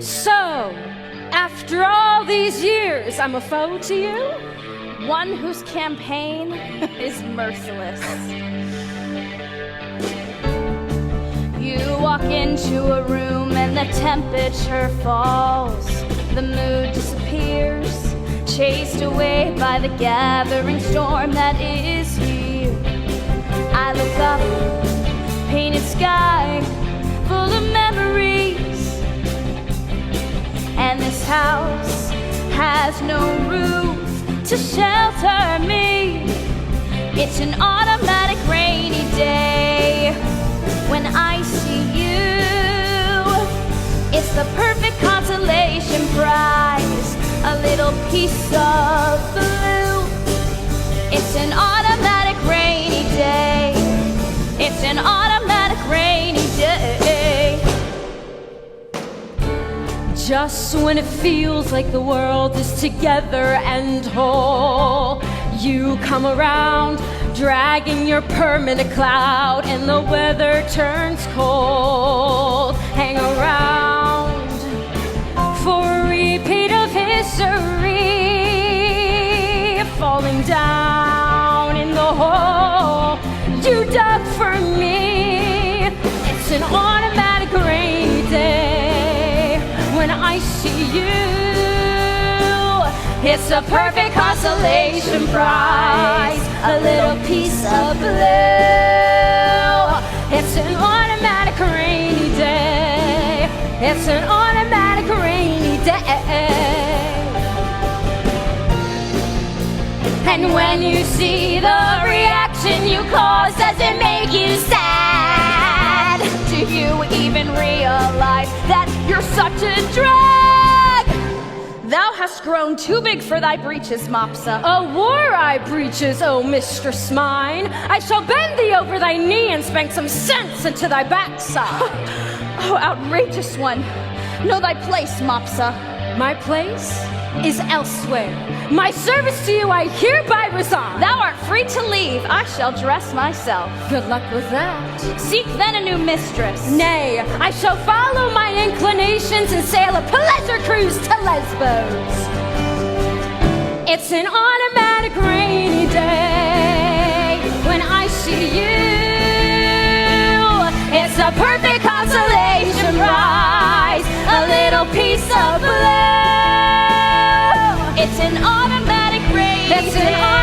So, after all these years, I'm a foe to you? One whose campaign is merciless. You walk into a room and the temperature falls. The mood disappears, chased away by the gathering storm that is here. I look up, painted sky, full of memories. And this house has no roof to shelter me. It's an automatic rainy day when I see you. It's the perfect consolation prize, a little piece of blue. It's an automatic rainy day. It's an automatic rainy day. Just when it feels like the world is together and whole, you come around, dragging your permanent cloud, and the weather turns cold. Hang around for a repeat of history, falling down in the hole you dug for me. It's an automatic rainy day when I see you. It's a perfect consolation prize, a little piece of blue. It's an automatic rainy day. It's an automatic rainy day. And when you see the reaction you cause, does it make you sad? Do you even realize that you're such a drag? Thou hast grown too big for thy breeches, Mopsa. Oh, wore I breeches, O mistress mine, I shall bend thee over thy knee and spank some sense into thy backside. Oh, outrageous one. Know thy place, Mopsa. My place is elsewhere. My service to you I hereby resign. Thou art free to leave. I shall dress myself. Good luck with that. Seek then a new mistress. Nay, I shall follow my inclinations and sail a pleasure cruise to Lesbos. It's an automatic rainy day when I see you. It's a perfect consolation prize, a little piece of blue. It's an automatic rainy day.